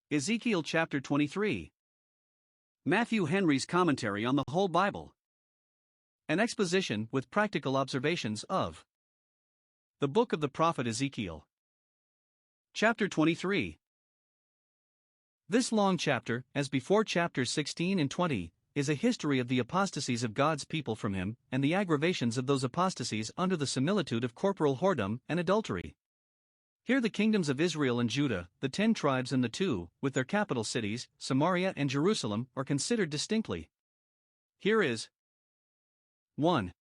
Ezekiel chapter 23. Matthew Henry's commentary on the whole Bible. An exposition with practical observations of the book of the prophet Ezekiel. Chapter 23. This long chapter, as before chapters 16 and 20, is a history of the apostasies of God's people from Him, and the aggravations of those apostasies under the similitude of corporal whoredom and adultery. Here the kingdoms of Israel and Judah, the 10 tribes and the 2, with their capital cities, Samaria and Jerusalem, are considered distinctly. Here is 1.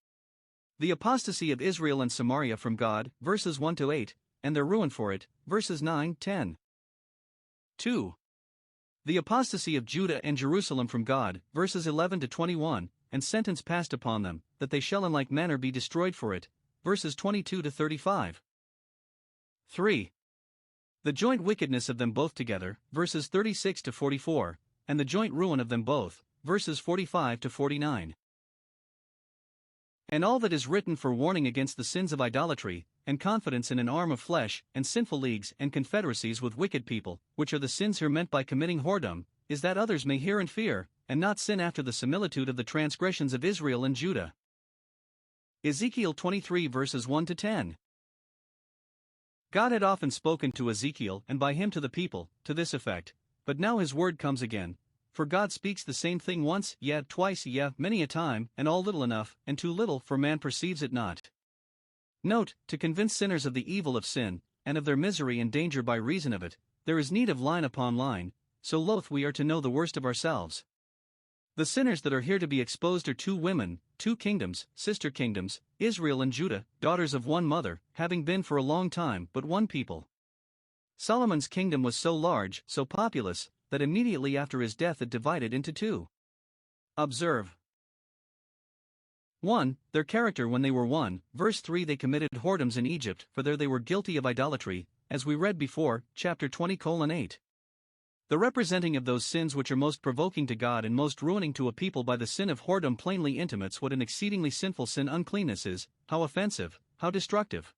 The apostasy of Israel and Samaria from God, verses 1-8, and their ruin for it, verses 9-10. 2. The apostasy of Judah and Jerusalem from God, verses 11-21, and sentence passed upon them, that they shall in like manner be destroyed for it, verses 22-35. 3. The joint wickedness of them both together, verses 36-44, and the joint ruin of them both, verses 45-49. And all that is written for warning against the sins of idolatry, and confidence in an arm of flesh, and sinful leagues and confederacies with wicked people, which are the sins here meant by committing whoredom, is that others may hear and fear, and not sin after the similitude of the transgressions of Israel and Judah. Ezekiel 23 verses 1-10. God had often spoken to Ezekiel and by him to the people, to this effect, but now his word comes again. For God speaks the same thing once, yet twice, yet many a time, and all little enough, and too little for man perceives it not. Note, to convince sinners of the evil of sin, and of their misery and danger by reason of it, there is need of line upon line, so loath we are to know the worst of ourselves. The sinners that are here to be exposed are 2 women, 2 kingdoms, sister kingdoms, Israel and Judah, daughters of one mother, having been for a long time but one people. Solomon's kingdom was so large, so populous, that immediately after his death it divided into 2. Observe. 1. Their character when they were 1, verse 3. They committed whoredoms in Egypt, for there they were guilty of idolatry, as we read before, chapter 20:8. The representing of those sins which are most provoking to God and most ruining to a people by the sin of whoredom plainly intimates what an exceedingly sinful sin uncleanness is, how offensive, how destructive.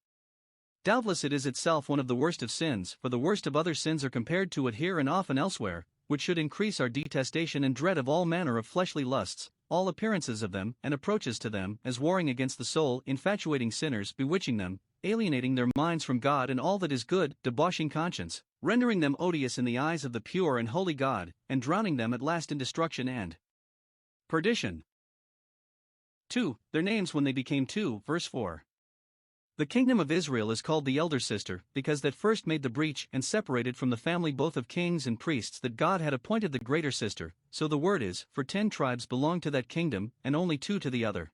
Doubtless it is itself one of the worst of sins, for the worst of other sins are compared to it here and often elsewhere, which should increase our detestation and dread of all manner of fleshly lusts, all appearances of them and approaches to them, as warring against the soul, infatuating sinners, bewitching them, alienating their minds from God and all that is good, debauching conscience, rendering them odious in the eyes of the pure and holy God, and drowning them at last in destruction and perdition. 2. Their names when they became 2, verse 4. The kingdom of Israel is called the elder sister, because that first made the breach and separated from the family both of kings and priests that God had appointed the greater sister, so the word is, for 10 tribes belonged to that kingdom, and only 2 to the other.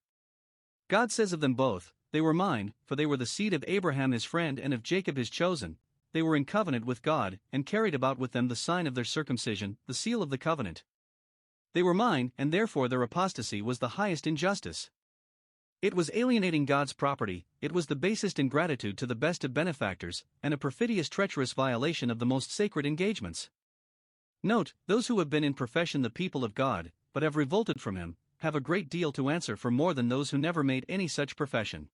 God says of them both, they were mine, for they were the seed of Abraham his friend and of Jacob his chosen. They were in covenant with God, and carried about with them the sign of their circumcision, the seal of the covenant. They were mine, and therefore their apostasy was the highest injustice. It was alienating God's property, it was the basest ingratitude to the best of benefactors, and a perfidious treacherous violation of the most sacred engagements. Note, those who have been in profession the people of God, but have revolted from Him, have a great deal to answer for more than those who never made any such profession.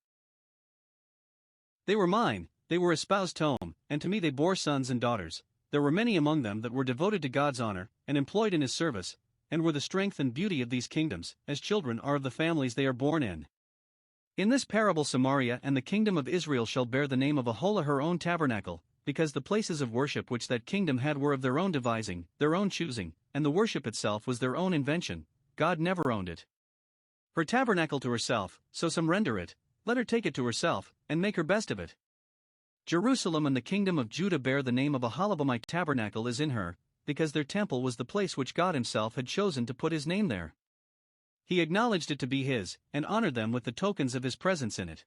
They were mine, they were espoused home, and to me they bore sons and daughters. There were many among them that were devoted to God's honor, and employed in His service, and were the strength and beauty of these kingdoms, as children are of the families they are born in. In this parable Samaria and the kingdom of Israel shall bear the name of Aholah her own tabernacle, because the places of worship which that kingdom had were of their own devising, their own choosing, and the worship itself was their own invention. God never owned it. Her tabernacle to herself, so some render it, let her take it to herself, and make her best of it. Jerusalem and the kingdom of Judah bear the name of Aholah, my tabernacle is in her, because their temple was the place which God Himself had chosen to put His name there. He acknowledged it to be His, and honored them with the tokens of His presence in it.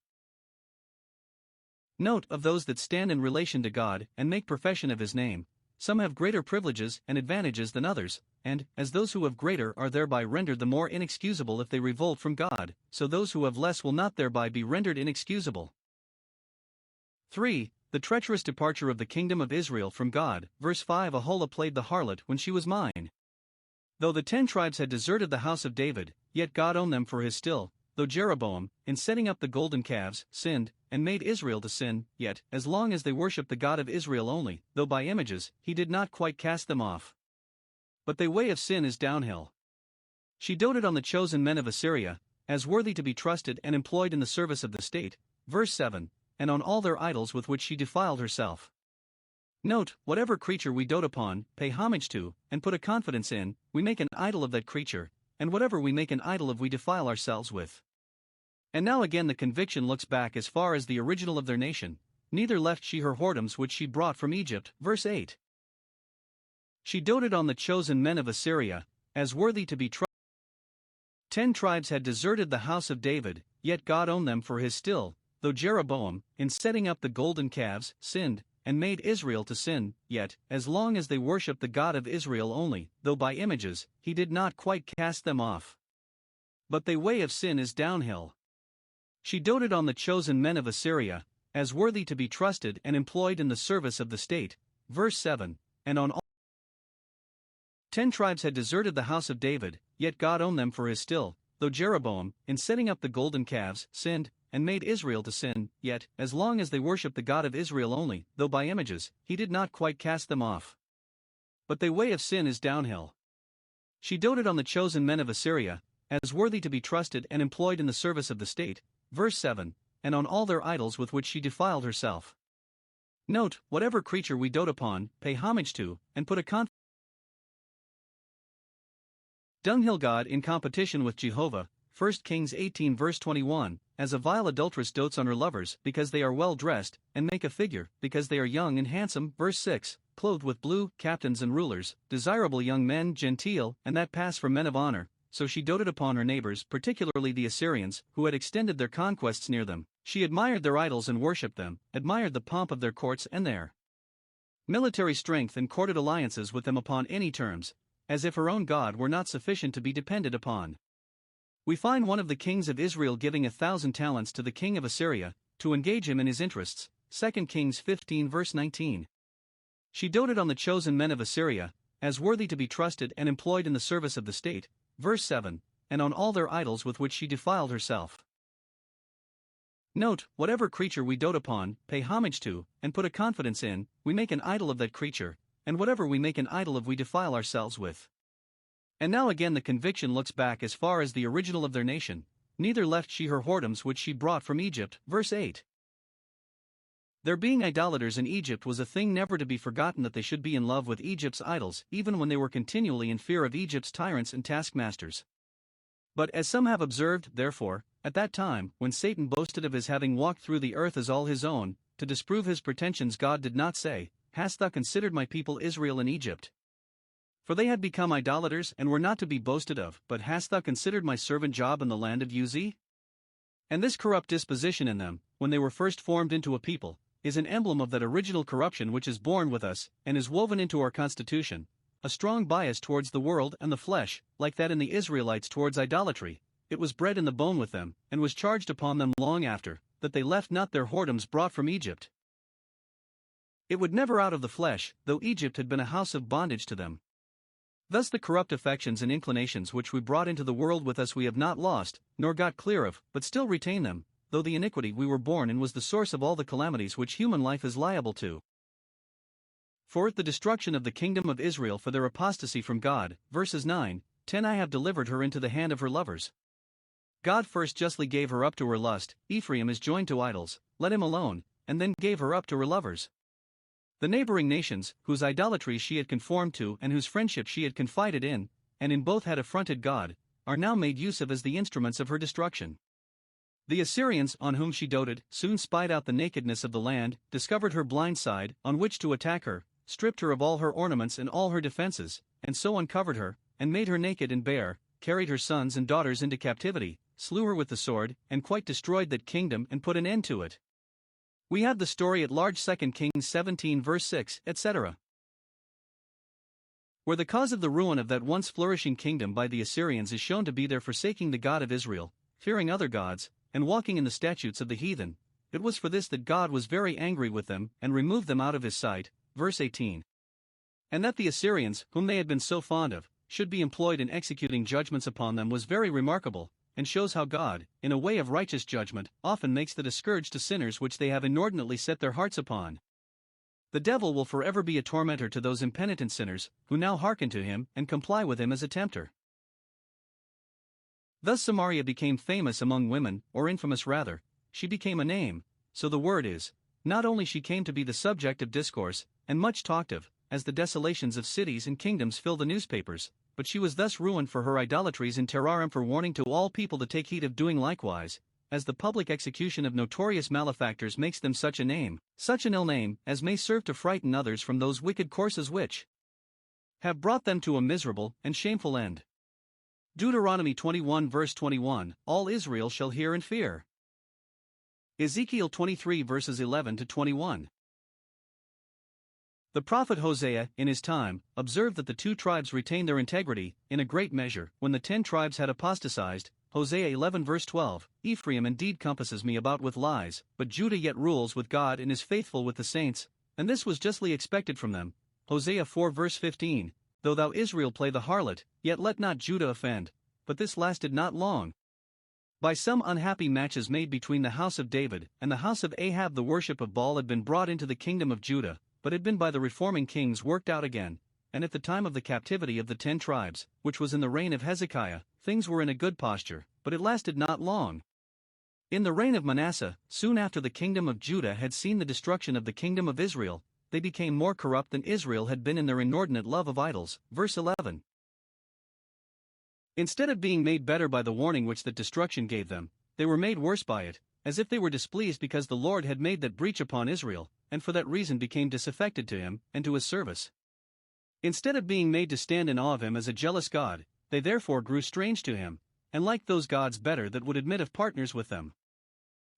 Note, of those that stand in relation to God and make profession of His name, some have greater privileges and advantages than others, and, as those who have greater are thereby rendered the more inexcusable if they revolt from God, so those who have less will not thereby be rendered inexcusable. 3. The treacherous departure of the kingdom of Israel from God, verse 5. Aholah played the harlot when she was mine. Though the 10 tribes had deserted the house of David, yet God owned them for His still, though Jeroboam, in setting up the golden calves, sinned, and made Israel to sin, yet, as long as they worshipped the God of Israel only, though by images, he did not quite cast them off. But the way of sin is downhill. She doted on the chosen men of Assyria, as worthy to be trusted and employed in the service of the state, verse 7, and on all their idols with which she defiled herself. Note, whatever creature we dote upon, pay homage to, and put a confidence in, we make an idol of that creature, and whatever we make an idol of we defile ourselves with. And now again the conviction looks back as far as the original of their nation, neither left she her whoredoms which she brought from Egypt, verse 8. She doted on the chosen men of Assyria, as worthy to be trusted. 10 tribes had deserted the house of David, yet God owned them for his still, though Jeroboam, in setting up the golden calves, sinned, and made Israel to sin, yet, as long as they worshipped the God of Israel only, though by images, he did not quite cast them off. But the way of sin is downhill. She doted on the chosen men of Assyria, as worthy to be trusted and employed in the service of the state, verse 7, and on all 10 tribes had deserted the house of David, yet God owned them for his still, though Jeroboam, in setting up the golden calves, sinned, and made Israel to sin, yet, as long as they worshipped the God of Israel only, though by images, he did not quite cast them off. But the way of sin is downhill. She doted on the chosen men of Assyria, as worthy to be trusted and employed in the service of the state, verse 7, and on all their idols with which she defiled herself. Note, whatever creature we dote upon, pay homage to, and put a dunghill god in competition with Jehovah, 1 Kings 18 verse 21, as a vile adulteress dotes on her lovers because they are well dressed, and make a figure, because they are young and handsome, verse 6, clothed with blue, captains and rulers, desirable young men, genteel, and that pass for men of honor. So she doted upon her neighbors, particularly the Assyrians, who had extended their conquests near them. She admired their idols and worshipped them, admired the pomp of their courts and their military strength, and courted alliances with them upon any terms, as if her own God were not sufficient to be depended upon. We find one of the kings of Israel giving 1,000 talents to the king of Assyria, to engage him in his interests, 2 Kings 15 verse 19. She doted on the chosen men of Assyria, as worthy to be trusted and employed in the service of the state, verse 7, and on all their idols with which she defiled herself. Note, whatever creature we dote upon, pay homage to, and put a confidence in, we make an idol of that creature, and whatever we make an idol of we defile ourselves with. And now again the conviction looks back as far as the original of their nation, neither left she her whoredoms which she brought from Egypt, verse 8. Their being idolaters in Egypt was a thing never to be forgotten, that they should be in love with Egypt's idols, even when they were continually in fear of Egypt's tyrants and taskmasters. But as some have observed, therefore, at that time, when Satan boasted of his having walked through the earth as all his own, to disprove his pretensions, God did not say, "Hast thou considered my people Israel in Egypt? For they had become idolaters and were not to be boasted of, but hast thou considered my servant Job in the land of Uz?" And this corrupt disposition in them, when they were first formed into a people, is an emblem of that original corruption which is born with us, and is woven into our constitution, a strong bias towards the world and the flesh, like that in the Israelites towards idolatry. It was bred in the bone with them, and was charged upon them long after, that they left not their whoredoms brought from Egypt. It would never out of the flesh, though Egypt had been a house of bondage to them. Thus the corrupt affections and inclinations which we brought into the world with us we have not lost, nor got clear of, but still retain them, though the iniquity we were born in was the source of all the calamities which human life is liable to. For the destruction of the kingdom of Israel for their apostasy from God, verses 9, 10, I have delivered her into the hand of her lovers. God first justly gave her up to her lust. Ephraim is joined to idols, let him alone, and then gave her up to her lovers. The neighboring nations, whose idolatry she had conformed to and whose friendship she had confided in, and in both had affronted God, are now made use of as the instruments of her destruction. The Assyrians, on whom she doted, soon spied out the nakedness of the land, discovered her blind side, on which to attack her, stripped her of all her ornaments and all her defenses, and so uncovered her, and made her naked and bare, carried her sons and daughters into captivity, slew her with the sword, and quite destroyed that kingdom and put an end to it. We have the story at large, 2 Kings 17 verse 6, etc. Where the cause of the ruin of that once flourishing kingdom by the Assyrians is shown to be their forsaking the God of Israel, fearing other gods, and walking in the statutes of the heathen, it was for this that God was very angry with them, and removed them out of his sight, verse 18. And that the Assyrians, whom they had been so fond of, should be employed in executing judgments upon them was very remarkable, and shows how God, in a way of righteous judgment, often makes it a scourge to sinners which they have inordinately set their hearts upon. The devil will forever be a tormentor to those impenitent sinners, who now hearken to him and comply with him as a tempter. Thus Samaria became famous among women, or infamous rather. She became a name, so the word is. Not only she came to be the subject of discourse, and much talked of, as the desolations of cities and kingdoms fill the newspapers, but she was thus ruined for her idolatries in terrorem, for warning to all people to take heed of doing likewise, as the public execution of notorious malefactors makes them such a name, such an ill name, as may serve to frighten others from those wicked courses which have brought them to a miserable and shameful end. Deuteronomy 21 verse 21, all Israel shall hear and fear. Ezekiel 23 verses 11 to 21. The prophet Hosea, in his time, observed that the 2 tribes retained their integrity, in a great measure, when the 10 tribes had apostatized. Hosea 11 verse 12, Ephraim indeed compasses me about with lies, but Judah yet rules with God and is faithful with the saints, and this was justly expected from them. Hosea 4 verse 15, though thou Israel play the harlot, yet let not Judah offend. But this lasted not long. By some unhappy matches made between the house of David and the house of Ahab, the worship of Baal had been brought into the kingdom of Judah, but had been by the reforming kings worked out again, and at the time of the captivity of the 10 tribes, which was in the reign of Hezekiah, things were in a good posture, but it lasted not long. In the reign of Manasseh, soon after the kingdom of Judah had seen the destruction of the kingdom of Israel, they became more corrupt than Israel had been in their inordinate love of idols. Verse 11. Instead of being made better by the warning which that destruction gave them, they were made worse by it, as if they were displeased because the Lord had made that breach upon Israel, and for that reason became disaffected to him and to his service. Instead of being made to stand in awe of him as a jealous God, they therefore grew strange to him, and liked those gods better that would admit of partners with them.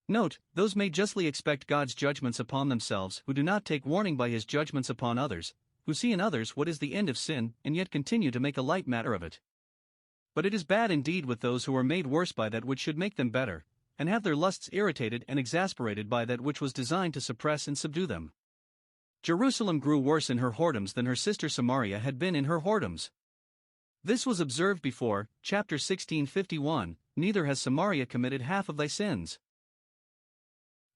Note, those may justly expect God's judgments upon themselves who do not take warning by his judgments upon others, who see in others what is the end of sin and yet continue to make a light matter of it. But it is bad indeed with those who are made worse by that which should make them better, and have their lusts irritated and exasperated by that which was designed to suppress and subdue them. Jerusalem grew worse in her whoredoms than her sister Samaria had been in her whoredoms. This was observed before, chapter 16:51, neither has Samaria committed half of thy sins.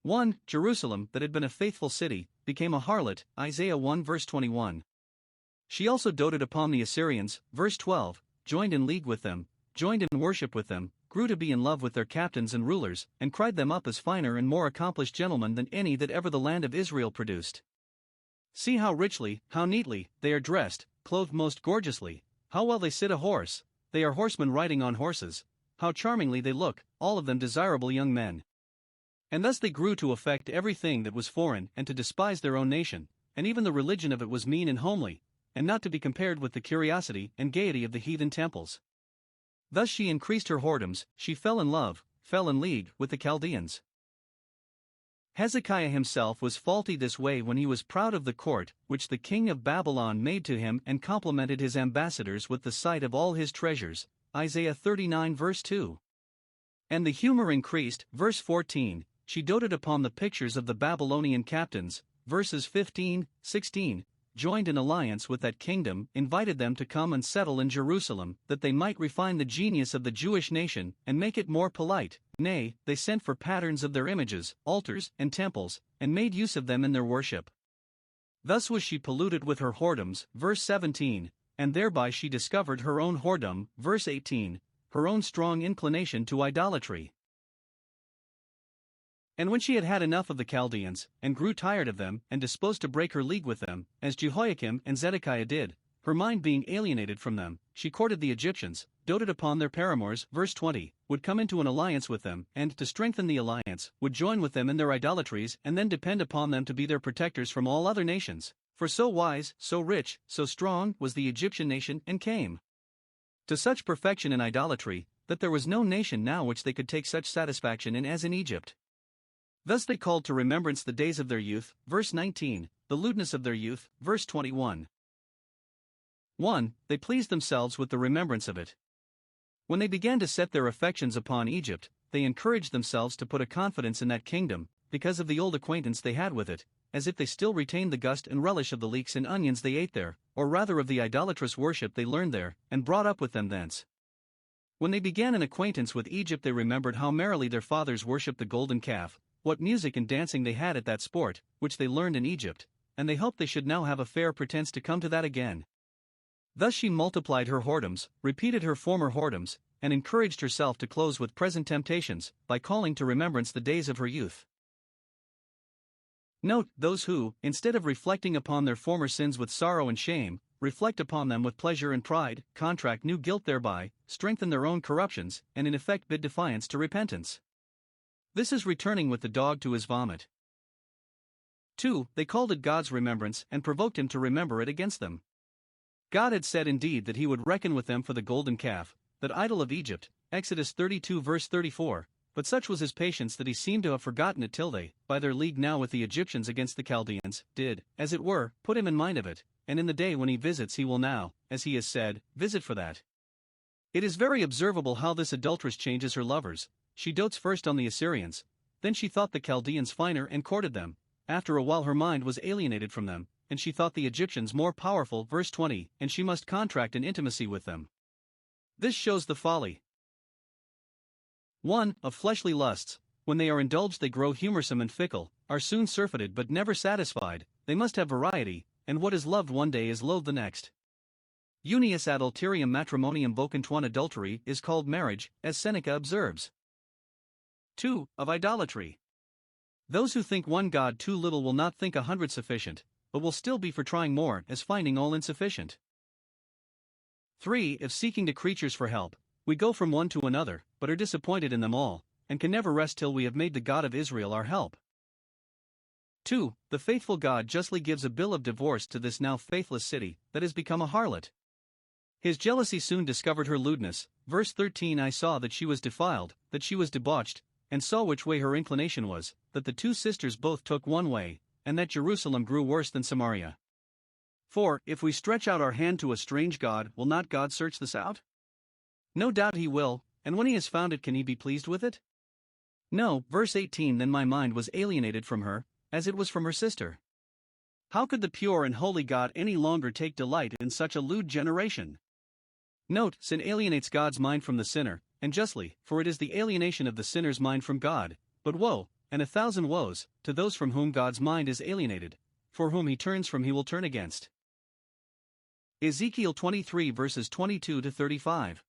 1. Jerusalem, that had been a faithful city, became a harlot, Isaiah 1 verse 21. She also doted upon the Assyrians, verse 12, joined in league with them, joined in worship with them, grew to be in love with their captains and rulers, and cried them up as finer and more accomplished gentlemen than any that ever the land of Israel produced. See how richly, how neatly, they are dressed, clothed most gorgeously, how well they sit a horse, they are horsemen riding on horses, how charmingly they look, all of them desirable young men. And thus they grew to affect everything that was foreign and to despise their own nation, and even the religion of it was mean and homely, and not to be compared with the curiosity and gaiety of the heathen temples. Thus she increased her whoredoms, she fell in love, fell in league with the Chaldeans. Hezekiah himself was faulty this way when he was proud of the court which the king of Babylon made to him and complimented his ambassadors with the sight of all his treasures, Isaiah 39 verse 2. And the humor increased, verse 14, she doted upon the pictures of the Babylonian captains, verses 15, 16, joined in alliance with that kingdom, invited them to come and settle in Jerusalem, that they might refine the genius of the Jewish nation, and make it more polite. Nay, they sent for patterns of their images, altars, and temples, and made use of them in their worship. Thus was she polluted with her whoredoms, verse 17, and thereby she discovered her own whoredom, verse 18, her own strong inclination to idolatry. And when she had had enough of the Chaldeans, and grew tired of them, and disposed to break her league with them, as Jehoiakim and Zedekiah did, her mind being alienated from them, she courted the Egyptians, doted upon their paramours, verse 20, would come into an alliance with them, and, to strengthen the alliance, would join with them in their idolatries, and then depend upon them to be their protectors from all other nations. For so wise, so rich, so strong was the Egyptian nation, and came to such perfection in idolatry, that there was no nation now which they could take such satisfaction in as in Egypt. Thus they called to remembrance the days of their youth, verse 19, the lewdness of their youth, verse 21. 1. They pleased themselves with the remembrance of it. When they began to set their affections upon Egypt, they encouraged themselves to put a confidence in that kingdom, because of the old acquaintance they had with it, as if they still retained the gust and relish of the leeks and onions they ate there, or rather of the idolatrous worship they learned there, and brought up with them thence. When they began an acquaintance with Egypt, they remembered how merrily their fathers worshipped the golden calf, what music and dancing they had at that sport, which they learned in Egypt, and they hoped they should now have a fair pretense to come to that again. Thus she multiplied her whoredoms, repeated her former whoredoms, and encouraged herself to close with present temptations, by calling to remembrance the days of her youth. Note, those who, instead of reflecting upon their former sins with sorrow and shame, reflect upon them with pleasure and pride, contract new guilt thereby, strengthen their own corruptions, and in effect bid defiance to repentance. This is returning with the dog to his vomit. 2. They called it God's remembrance and provoked him to remember it against them. God had said indeed that he would reckon with them for the golden calf, that idol of Egypt, Exodus 32 verse 34, but such was his patience that he seemed to have forgotten it till they, by their league now with the Egyptians against the Chaldeans, did, as it were, put him in mind of it, and in the day when he visits he will now, as he has said, visit for that. It is very observable how this adulteress changes her lovers. She dotes first on the Assyrians, then she thought the Chaldeans finer and courted them, after a while her mind was alienated from them, and she thought the Egyptians more powerful, verse 20, and she must contract an intimacy with them. This shows the folly 1. Of fleshly lusts. When they are indulged they grow humorsome and fickle, are soon surfeited but never satisfied. They must have variety, and what is loved one day is loathed the next. Unius adulterium matrimonium vocantuan. Adultery is called marriage, as Seneca observes. 2. Of idolatry. Those who think one god too little will not think 100 sufficient, but will still be for trying more, as finding all insufficient. 3. If seeking to creatures for help, we go from one to another, but are disappointed in them all, and can never rest till we have made the God of Israel our help. 2. The faithful God justly gives a bill of divorce to this now faithless city, that has become a harlot. His jealousy soon discovered her lewdness, verse 13. I saw that she was defiled, that she was debauched, and saw which way her inclination was, that the two sisters both took one way, and that Jerusalem grew worse than Samaria. 4. If we stretch out our hand to a strange God, will not God search this out? No doubt he will, and when he has found it, can he be pleased with it? No, verse 18. Then my mind was alienated from her, as it was from her sister. How could the pure and holy God any longer take delight in such a lewd generation? Note, sin alienates God's mind from the sinner, and justly, for it is the alienation of the sinner's mind from God. But woe, and 1,000 woes, to those from whom God's mind is alienated, for whom he turns from he will turn against. Ezekiel 23 verses 22 to 35.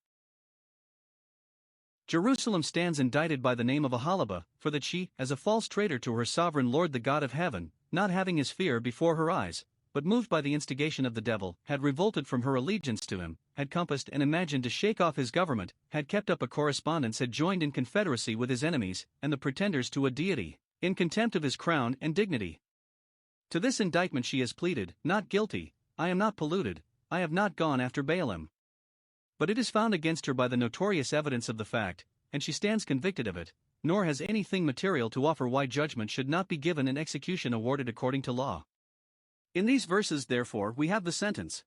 Jerusalem stands indicted by the name of Ahalaba, for that she, as a false traitor to her sovereign Lord the God of heaven, not having his fear before her eyes, but moved by the instigation of the devil, had revolted from her allegiance to him, had compassed and imagined to shake off his government, had kept up a correspondence, had joined in confederacy with his enemies, and the pretenders to a deity, in contempt of his crown and dignity. To this indictment she has pleaded, not guilty, I am not polluted, I have not gone after Baalim. But it is found against her by the notorious evidence of the fact, and she stands convicted of it, nor has anything material to offer why judgment should not be given and execution awarded according to law. In these verses, therefore, we have the sentence.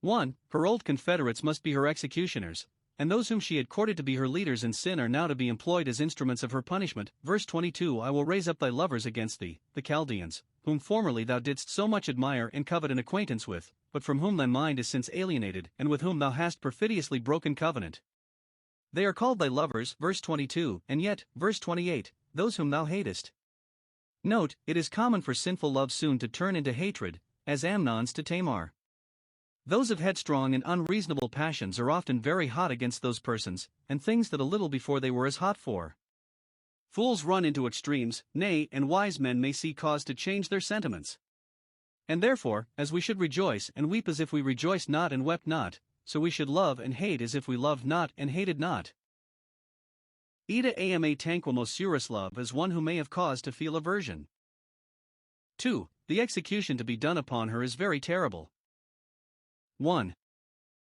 1. Her old confederates must be her executioners, and those whom she had courted to be her leaders in sin are now to be employed as instruments of her punishment. Verse 22. I will raise up thy lovers against thee, the Chaldeans, whom formerly thou didst so much admire and covet an acquaintance with, but from whom thy mind is since alienated, and with whom thou hast perfidiously broken covenant. They are called thy lovers, verse 22, and yet, verse 28, those whom thou hatest. Note, it is common for sinful love soon to turn into hatred, as Amnon's to Tamar. Those of headstrong and unreasonable passions are often very hot against those persons, and things that a little before they were as hot for. Fools run into extremes, nay, and wise men may see cause to change their sentiments. And therefore, as we should rejoice and weep as if we rejoiced not and wept not, so we should love and hate as if we loved not and hated not. Ida ama tanquam osurus love as one who may have cause to feel aversion. 2. The execution to be done upon her is very terrible. 1.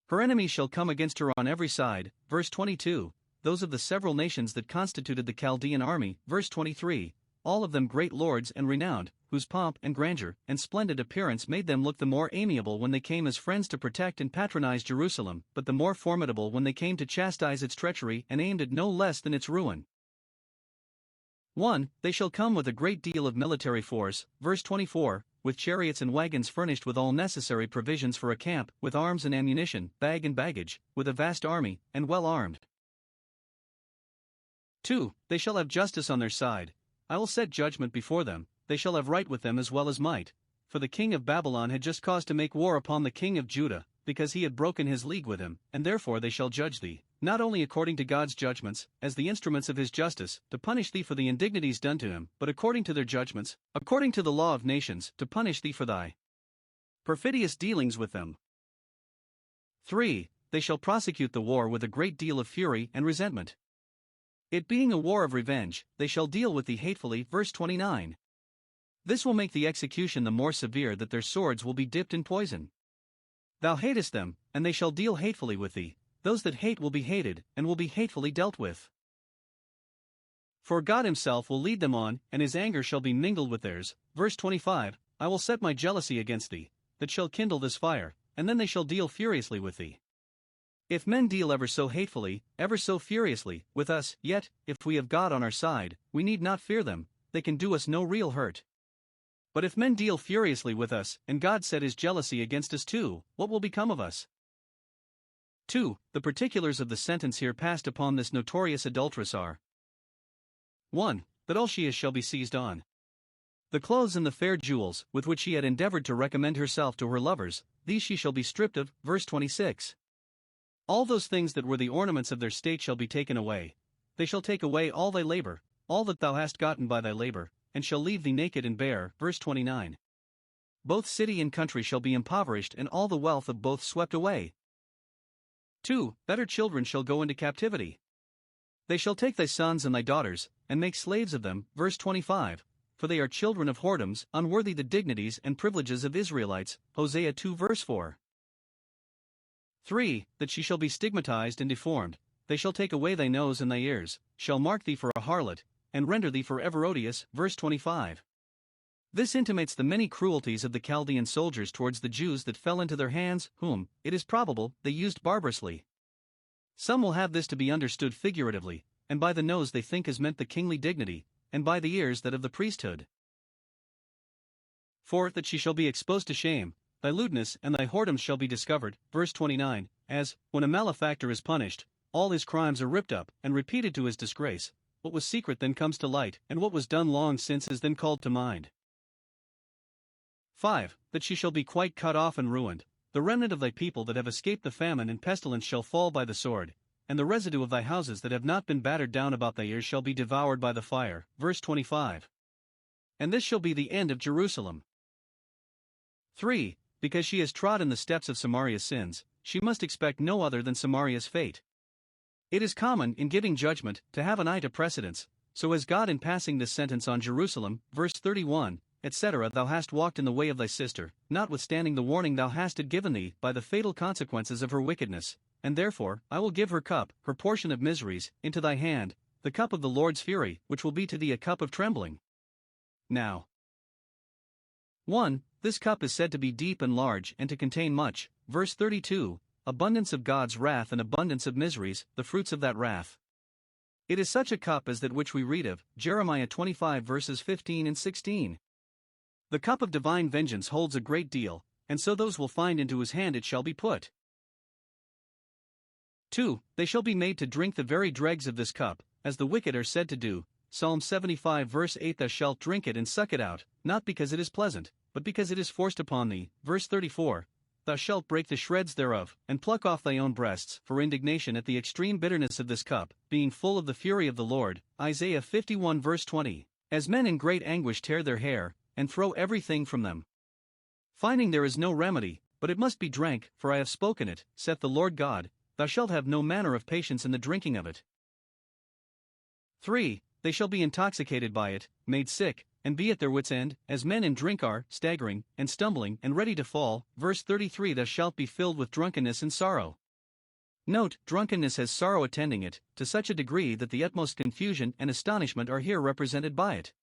Her enemies shall come against her on every side, verse 22, those of the several nations that constituted the Chaldean army, verse 23, all of them great lords and renowned, whose pomp and grandeur and splendid appearance made them look the more amiable when they came as friends to protect and patronize Jerusalem, but the more formidable when they came to chastise its treachery and aimed at no less than its ruin. 1. They shall come with a great deal of military force, verse 24, with chariots and wagons furnished with all necessary provisions for a camp, with arms and ammunition, bag and baggage, with a vast army, and well armed. 2. They shall have justice on their side. I will set judgment before them, they shall have right with them as well as might. For the king of Babylon had just cause to make war upon the king of Judah, because he had broken his league with him, and therefore they shall judge thee, not only according to God's judgments, as the instruments of his justice, to punish thee for the indignities done to him, but according to their judgments, according to the law of nations, to punish thee for thy perfidious dealings with them. 3. They shall prosecute the war with a great deal of fury and resentment. It being a war of revenge, they shall deal with thee hatefully. Verse 29. This will make the execution the more severe that their swords will be dipped in poison. Thou hatest them, and they shall deal hatefully with thee. Those that hate will be hated, and will be hatefully dealt with. For God himself will lead them on, and his anger shall be mingled with theirs. Verse 25. I will set my jealousy against thee, that shall kindle this fire, and then they shall deal furiously with thee. If men deal ever so hatefully, ever so furiously, with us, yet, if we have God on our side, we need not fear them, they can do us no real hurt. But if men deal furiously with us, and God set his jealousy against us too, what will become of us? 2. The particulars of the sentence here passed upon this notorious adulteress are: 1. That all she is shall be seized on. The clothes and the fair jewels, with which she had endeavored to recommend herself to her lovers, these she shall be stripped of. Verse 26. All those things that were the ornaments of their state shall be taken away. They shall take away all thy labor, all that thou hast gotten by thy labor, and shall leave thee naked and bare. Verse 29. Both city and country shall be impoverished, and all the wealth of both swept away. 2. Better children shall go into captivity. They shall take thy sons and thy daughters, and make slaves of them. Verse 25. For they are children of whoredoms, unworthy the dignities and privileges of Israelites. Hosea 2 verse 4. 3. That she shall be stigmatized and deformed. They shall take away thy nose and thy ears, shall mark thee for a harlot, and render thee forever odious. Verse 25. This intimates the many cruelties of the Chaldean soldiers towards the Jews that fell into their hands, whom, it is probable, they used barbarously. Some will have this to be understood figuratively, and by the nose they think is meant the kingly dignity, and by the ears that of the priesthood. 4. That she shall be exposed to shame, thy lewdness and thy whoredoms shall be discovered. Verse 29. As, when a malefactor is punished, all his crimes are ripped up and repeated to his disgrace. What was secret then comes to light, and what was done long since is then called to mind. 5. That she shall be quite cut off and ruined. The remnant of thy people that have escaped the famine and pestilence shall fall by the sword, and the residue of thy houses that have not been battered down about thy ears shall be devoured by the fire. Verse 25. And this shall be the end of Jerusalem. 3. Because she has trod in the steps of Samaria's sins, she must expect no other than Samaria's fate. It is common, in giving judgment, to have an eye to precedents, so as God in passing this sentence on Jerusalem, verse 31, etc. Thou hast walked in the way of thy sister, notwithstanding the warning thou hast given thee, by the fatal consequences of her wickedness, and therefore I will give her cup, her portion of miseries, into thy hand, the cup of the Lord's fury, which will be to thee a cup of trembling. Now, 1. This cup is said to be deep and large and to contain much. Verse 32, abundance of God's wrath and abundance of miseries, the fruits of that wrath. It is such a cup as that which we read of, Jeremiah 25 verses 15 and 16. The cup of divine vengeance holds a great deal, and so those will find into whose hand it shall be put. 2. They shall be made to drink the very dregs of this cup, as the wicked are said to do. Psalm 75 verse 8. Thou shalt drink it and suck it out, not because it is pleasant, but because it is forced upon thee. Verse 34. Thou shalt break the shreds thereof, and pluck off thy own breasts, for indignation at the extreme bitterness of this cup, being full of the fury of the Lord. Isaiah 51 verse 20. As men in great anguish tear their hair, and throw everything from them, finding there is no remedy, but it must be drank, for I have spoken it, saith the Lord God, thou shalt have no manner of patience in the drinking of it. 3. They shall be intoxicated by it, made sick, and be at their wits' end, as men in drink are, staggering, and stumbling, and ready to fall. Verse 33. Thou shalt be filled with drunkenness and sorrow. Note, drunkenness has sorrow attending it, to such a degree that the utmost confusion and astonishment are here represented by it.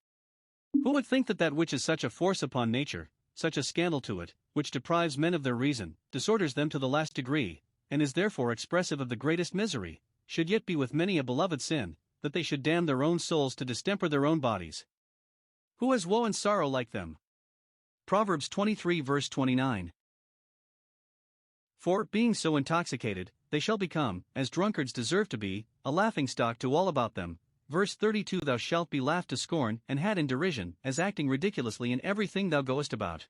Who would think that that which is such a force upon nature, such a scandal to it, which deprives men of their reason, disorders them to the last degree, and is therefore expressive of the greatest misery, should yet be with many a beloved sin, that they should damn their own souls to distemper their own bodies? Who has woe and sorrow like them? Proverbs 23 verse 29. For, being so intoxicated, they shall become, as drunkards deserve to be, a laughingstock to all about them. Verse 32. Thou shalt be laughed to scorn and had in derision, as acting ridiculously in everything thou goest about.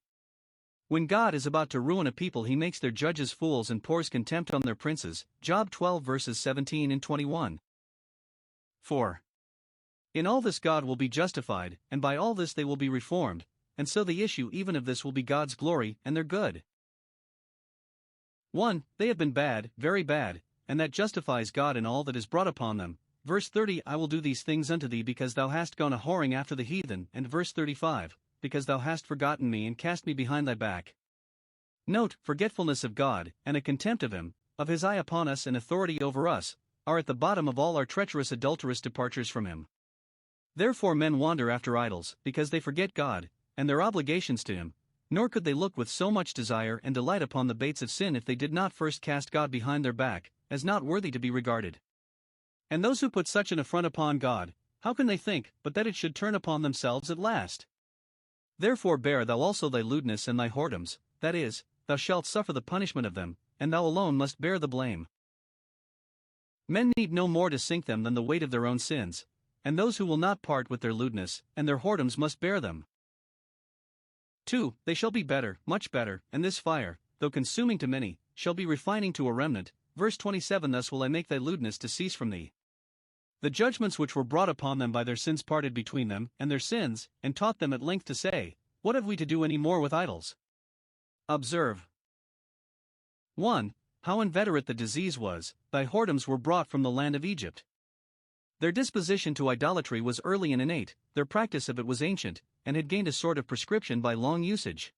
When God is about to ruin a people, he makes their judges fools and pours contempt on their princes. Job 12 verses 17 and 21. 4. In all this God will be justified, and by all this they will be reformed, and so the issue even of this will be God's glory and their good. 1. They have been bad, very bad, and that justifies God in all that is brought upon them. Verse 30. I will do these things unto thee because thou hast gone a whoring after the heathen. And verse 35. Because thou hast forgotten me and cast me behind thy back. Note, forgetfulness of God, and a contempt of him, of his eye upon us and authority over us, are at the bottom of all our treacherous adulterous departures from him. Therefore men wander after idols, because they forget God, and their obligations to him, nor could they look with so much desire and delight upon the baits of sin if they did not first cast God behind their back, as not worthy to be regarded. And those who put such an affront upon God, how can they think but that it should turn upon themselves at last? Therefore bear thou also thy lewdness and thy whoredoms, that is, thou shalt suffer the punishment of them, and thou alone must bear the blame. Men need no more to sink them than the weight of their own sins, and those who will not part with their lewdness and their whoredoms must bear them. 2. They shall be better, much better, and this fire, though consuming to many, shall be refining to a remnant. Verse 27. Thus will I make thy lewdness to cease from thee. The judgments which were brought upon them by their sins parted between them and their sins, and taught them at length to say, What have we to do any more with idols? Observe. 1. How inveterate the disease was. Thy whoredoms were brought from the land of Egypt. Their disposition to idolatry was early and innate, their practice of it was ancient, and had gained a sort of prescription by long usage.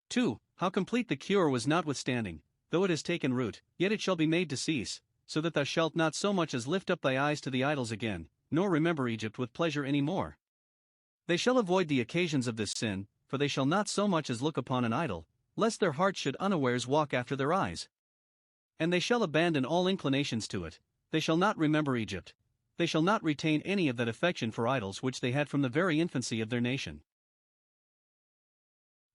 2. How complete the cure was notwithstanding, though it has taken root, yet it shall be made to cease, so that thou shalt not so much as lift up thy eyes to the idols again, nor remember Egypt with pleasure any more. They shall avoid the occasions of this sin, for they shall not so much as look upon an idol, lest their hearts should unawares walk after their eyes. And they shall abandon all inclinations to it. They shall not remember Egypt. They shall not retain any of that affection for idols which they had from the very infancy of their nation.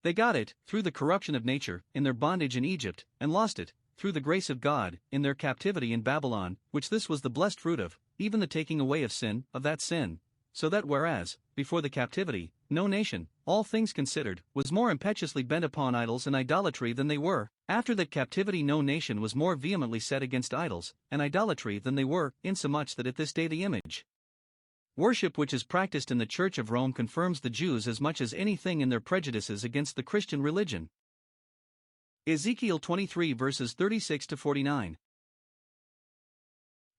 They got it, through the corruption of nature, in their bondage in Egypt, and lost it, through the grace of God, in their captivity in Babylon, which this was the blessed fruit of, even the taking away of sin, of that sin. So that whereas, before the captivity, no nation, all things considered, was more impetuously bent upon idols and idolatry than they were, after that captivity no nation was more vehemently set against idols and idolatry than they were, insomuch that at this day the image worship which is practiced in the Church of Rome confirms the Jews as much as anything in their prejudices against the Christian religion. Ezekiel 23 verses 36 to 49.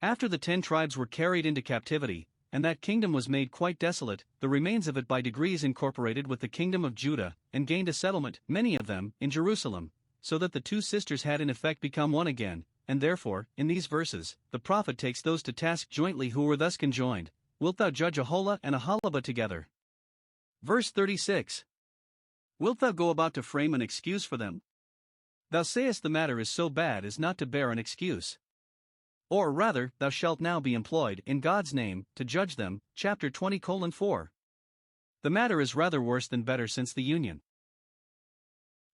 After the 10 tribes were carried into captivity, and that kingdom was made quite desolate, the remains of it by degrees incorporated with the kingdom of Judah, and gained a settlement, many of them, in Jerusalem, so that the two sisters had in effect become one again, and therefore, in these verses, the prophet takes those to task jointly who were thus conjoined. Wilt thou judge Aholah and Aholibah together? Verse 36. Wilt thou go about to frame an excuse for them? Thou sayest the matter is so bad as not to bear an excuse. Or rather, thou shalt now be employed, in God's name, to judge them. Chapter 20:4. The matter is rather worse than better since the union.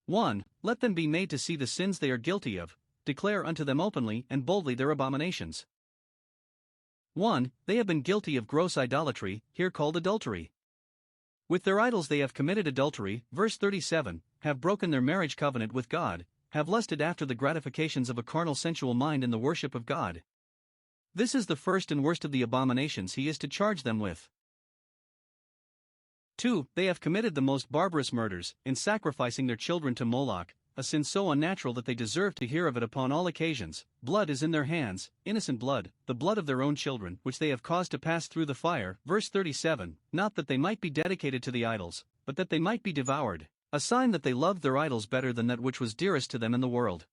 1. Let them be made to see the sins they are guilty of, declare unto them openly and boldly their abominations. 1. They have been guilty of gross idolatry, here called adultery. With their idols they have committed adultery, verse 37, have broken their marriage covenant with God, have lusted after the gratifications of a carnal sensual mind in the worship of God. This is the first and worst of the abominations he is to charge them with. 2. They have committed the most barbarous murders, in sacrificing their children to Moloch, a sin so unnatural that they deserve to hear of it upon all occasions. Blood is in their hands, innocent blood, the blood of their own children, which they have caused to pass through the fire. Verse 37, not that they might be dedicated to the idols, but that they might be devoured, a sign that they loved their idols better than that which was dearest to them in the world.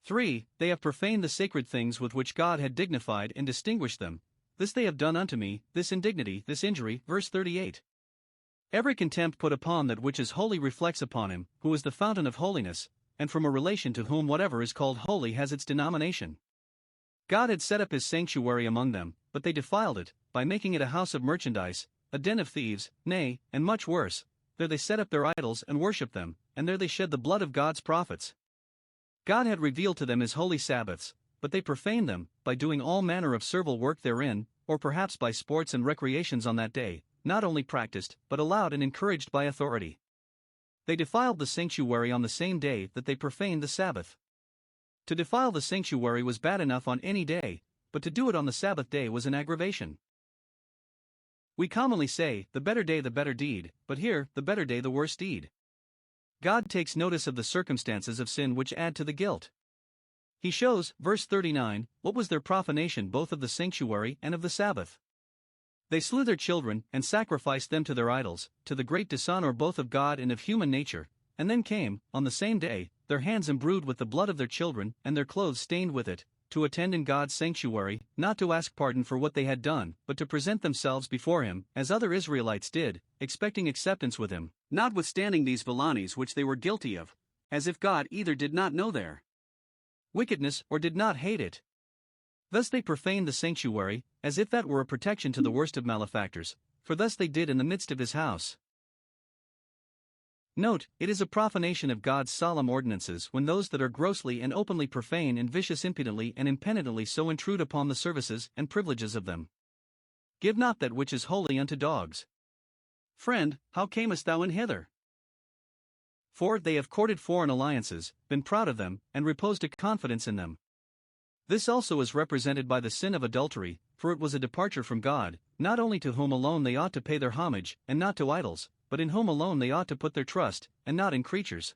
3. They have profaned the sacred things with which God had dignified and distinguished them. This they have done unto me, this indignity, this injury. Verse 38. Every contempt put upon that which is holy reflects upon him, who is the fountain of holiness, and from a relation to whom whatever is called holy has its denomination. God had set up his sanctuary among them, but they defiled it, by making it a house of merchandise, a den of thieves, nay, and much worse, there they set up their idols and worshipped them, and there they shed the blood of God's prophets. God had revealed to them his holy Sabbaths, but they profaned them, by doing all manner of servile work therein, or perhaps by sports and recreations on that day, not only practiced, but allowed and encouraged by authority. They defiled the sanctuary on the same day that they profaned the Sabbath. To defile the sanctuary was bad enough on any day, but to do it on the Sabbath day was an aggravation. We commonly say, the better day the better deed, but here, the better day the worse deed. God takes notice of the circumstances of sin which add to the guilt. He shows, verse 39, what was their profanation both of the sanctuary and of the Sabbath. They slew their children, and sacrificed them to their idols, to the great dishonor both of God and of human nature, and then came, on the same day, their hands imbrued with the blood of their children, and their clothes stained with it, to attend in God's sanctuary, not to ask pardon for what they had done, but to present themselves before him, as other Israelites did, expecting acceptance with him, notwithstanding these villanies which they were guilty of, as if God either did not know their wickedness or did not hate it. Thus they profaned the sanctuary, as if that were a protection to the worst of malefactors, for thus they did in the midst of his house. Note, it is a profanation of God's solemn ordinances when those that are grossly and openly profane and vicious impudently and impenitently so intrude upon the services and privileges of them. Give not that which is holy unto dogs. Friend, how camest thou in hither? For they have courted foreign alliances, been proud of them, and reposed a confidence in them. This also is represented by the sin of adultery, for it was a departure from God, not only to whom alone they ought to pay their homage, and not to idols, but in whom alone they ought to put their trust, and not in creatures.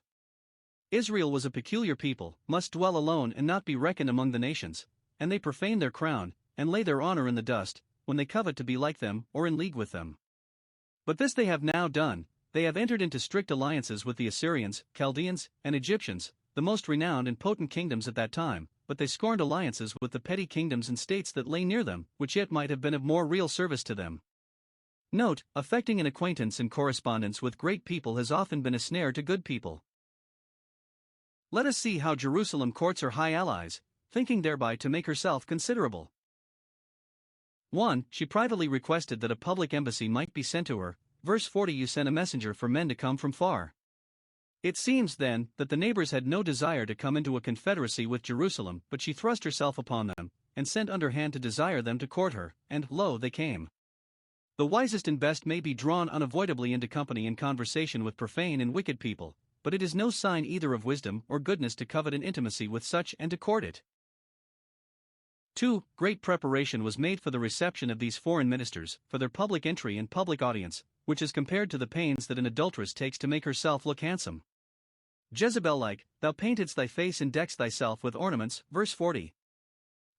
Israel was a peculiar people, must dwell alone and not be reckoned among the nations, and they profane their crown, and lay their honor in the dust, when they covet to be like them, or in league with them. But this they have now done, they have entered into strict alliances with the Assyrians, Chaldeans, and Egyptians, the most renowned and potent kingdoms at that time, but they scorned alliances with the petty kingdoms and states that lay near them, which yet might have been of more real service to them. Note, affecting an acquaintance and correspondence with great people has often been a snare to good people. Let us see how Jerusalem courts her high allies, thinking thereby to make herself considerable. 1. She privately requested that a public embassy might be sent to her. Verse 40. You sent a messenger for men to come from far. It seems, then, that the neighbors had no desire to come into a confederacy with Jerusalem, but she thrust herself upon them, and sent underhand to desire them to court her, and, lo, they came. The wisest and best may be drawn unavoidably into company and conversation with profane and wicked people, but it is no sign either of wisdom or goodness to covet an intimacy with such and to court it. 2. Great preparation was made for the reception of these foreign ministers, for their public entry and public audience, which is compared to the pains that an adulteress takes to make herself look handsome. Jezebel-like, thou paintedst thy face and decked thyself with ornaments. Verse 40.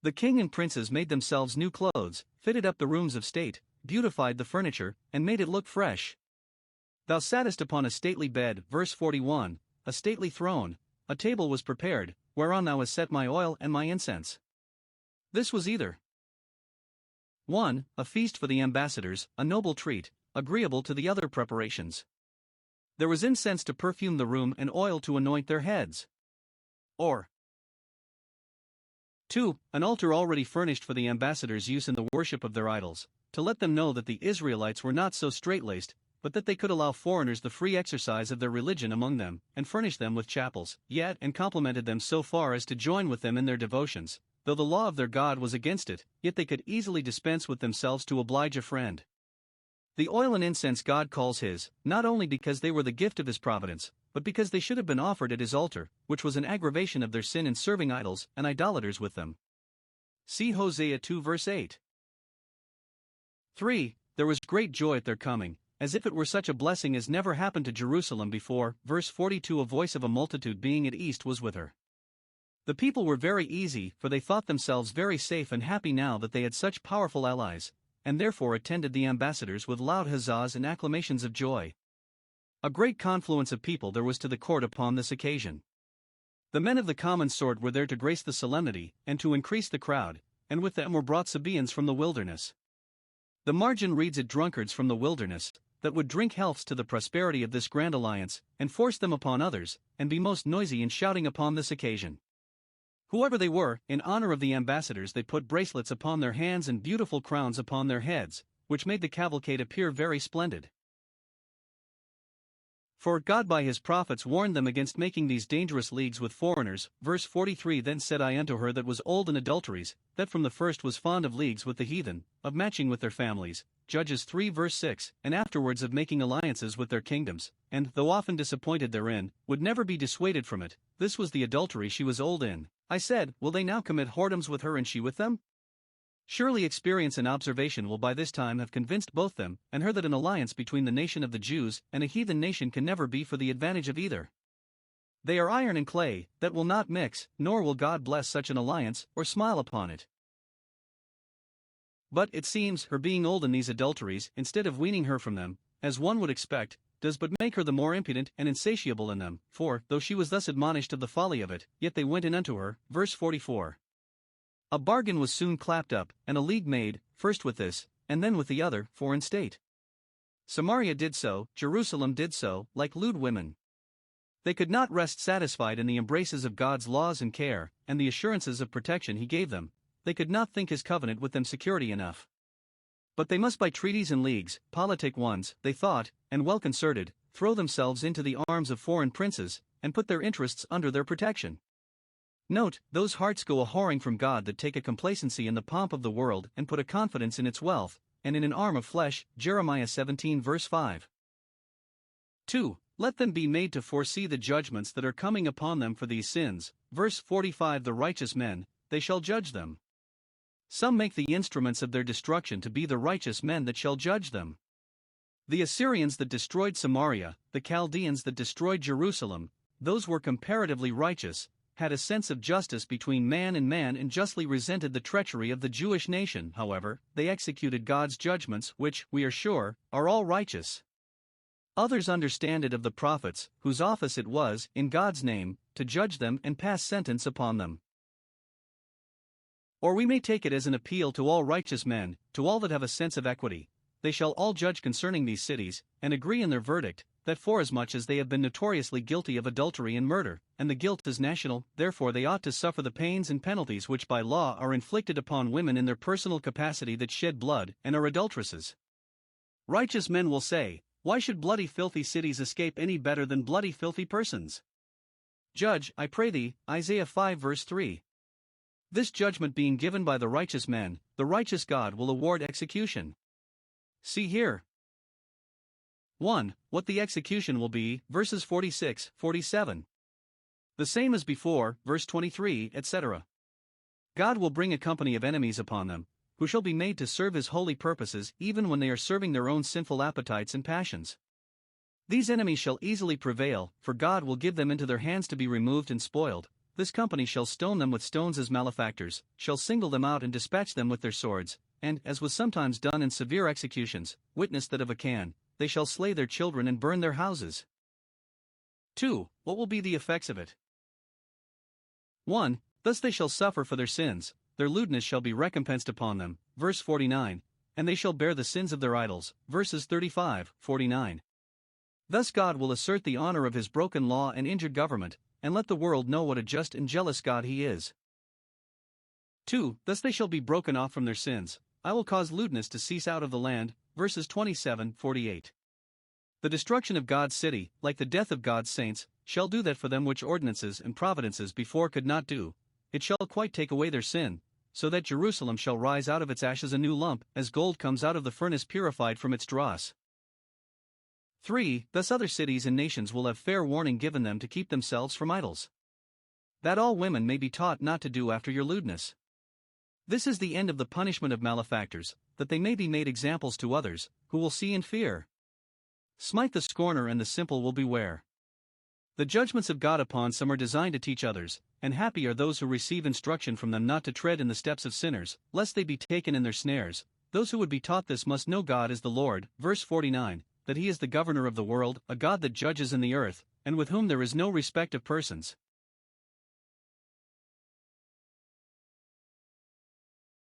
The king and princes made themselves new clothes, fitted up the rooms of state, beautified the furniture, and made it look fresh. Thou sattest upon a stately bed. Verse 41. A stately throne, a table was prepared, whereon thou hast set my oil and my incense. This was either 1. A feast for the ambassadors, a noble treat, agreeable to the other preparations. There was incense to perfume the room and oil to anoint their heads. Or 2. An altar already furnished for the ambassadors' use in the worship of their idols, to let them know that the Israelites were not so straight-laced, but that they could allow foreigners the free exercise of their religion among them, and furnish them with chapels, yet and complimented them so far as to join with them in their devotions. Though the law of their God was against it, yet they could easily dispense with themselves to oblige a friend. The oil and incense God calls his, not only because they were the gift of his providence, but because they should have been offered at his altar, which was an aggravation of their sin in serving idols and idolaters with them. See Hosea 2 verse 8. 3. There was great joy at their coming, as if it were such a blessing as never happened to Jerusalem before. Verse 42. A voice of a multitude being at east was with her. The people were very easy, for they thought themselves very safe and happy now that they had such powerful allies, and therefore attended the ambassadors with loud huzzahs and acclamations of joy. A great confluence of people there was to the court upon this occasion. The men of the common sort were there to grace the solemnity, and to increase the crowd, and with them were brought Sabaeans from the wilderness. The margin reads it drunkards from the wilderness, that would drink healths to the prosperity of this grand alliance, and force them upon others, and be most noisy in shouting upon this occasion. Whoever they were, in honor of the ambassadors they put bracelets upon their hands and beautiful crowns upon their heads, which made the cavalcade appear very splendid. For God by his prophets warned them against making these dangerous leagues with foreigners. Verse 43 Then said I unto her that was old in adulteries, that from the first was fond of leagues with the heathen, of matching with their families, Judges 3 verse 6, and afterwards of making alliances with their kingdoms, and, though often disappointed therein, would never be dissuaded from it, this was the adultery she was old in. I said, Will they now commit whoredoms with her and she with them? Surely experience and observation will by this time have convinced both them and her that an alliance between the nation of the Jews and a heathen nation can never be for the advantage of either. They are iron and clay, that will not mix, nor will God bless such an alliance, or smile upon it. But, it seems, her being old in these adulteries, instead of weaning her from them, as one would expect, does but make her the more impudent and insatiable in them, for, though she was thus admonished of the folly of it, yet they went in unto her. Verse 44. A bargain was soon clapped up, and a league made, first with this, and then with the other, foreign state. Samaria did so, Jerusalem did so, like lewd women. They could not rest satisfied in the embraces of God's laws and care, and the assurances of protection he gave them. They could not think his covenant with them security enough. But they must by treaties and leagues, politic ones, they thought, and well concerted, throw themselves into the arms of foreign princes, and put their interests under their protection. Note, those hearts go a-whoring from God that take a complacency in the pomp of the world and put a confidence in its wealth, and in an arm of flesh. Jeremiah 17 verse 5. 2. Let them be made to foresee the judgments that are coming upon them for these sins. Verse 45 The righteous men, they shall judge them. Some make the instruments of their destruction to be the righteous men that shall judge them. The Assyrians that destroyed Samaria, the Chaldeans that destroyed Jerusalem, those were comparatively righteous, had a sense of justice between man, and justly resented the treachery of the Jewish nation. However, they executed God's judgments, which, we are sure, are all righteous. Others understand it of the prophets, whose office it was, in God's name, to judge them and pass sentence upon them. Or we may take it as an appeal to all righteous men, to all that have a sense of equity. They shall all judge concerning these cities, and agree in their verdict, that forasmuch as they have been notoriously guilty of adultery and murder, and the guilt is national, therefore they ought to suffer the pains and penalties which by law are inflicted upon women in their personal capacity that shed blood and are adulteresses. Righteous men will say, Why should bloody filthy cities escape any better than bloody filthy persons? Judge, I pray thee, Isaiah 5 verse 3. This judgment being given by the righteous men, the righteous God will award execution. See here. 1. What the execution will be, verses 46, 47. The same as before, verse 23, etc. God will bring a company of enemies upon them, who shall be made to serve his holy purposes even when they are serving their own sinful appetites and passions. These enemies shall easily prevail, for God will give them into their hands to be removed and spoiled. This company shall stone them with stones as malefactors, shall single them out and dispatch them with their swords, and, as was sometimes done in severe executions, witness that of Achan, they shall slay their children and burn their houses. 2. What will be the effects of it? 1. Thus they shall suffer for their sins, their lewdness shall be recompensed upon them, verse 49, and they shall bear the sins of their idols, verses 35, 49. Thus God will assert the honor of his broken law and injured government, and let the world know what a just and jealous God he is. 2. Thus they shall be broken off from their sins. I will cause lewdness to cease out of the land, verses 27, 48. The destruction of God's city, like the death of God's saints, shall do that for them which ordinances and providences before could not do. It shall quite take away their sin, so that Jerusalem shall rise out of its ashes a new lump, as gold comes out of the furnace purified from its dross. 3. Thus other cities and nations will have fair warning given them to keep themselves from idols. That all women may be taught not to do after your lewdness. This is the end of the punishment of malefactors, that they may be made examples to others, who will see and fear. Smite the scorner and the simple will beware. The judgments of God upon some are designed to teach others, and happy are those who receive instruction from them not to tread in the steps of sinners, lest they be taken in their snares. Those who would be taught this must know God is the Lord, verse 49, that he is the governor of the world, a God that judges in the earth, and with whom there is no respect of persons.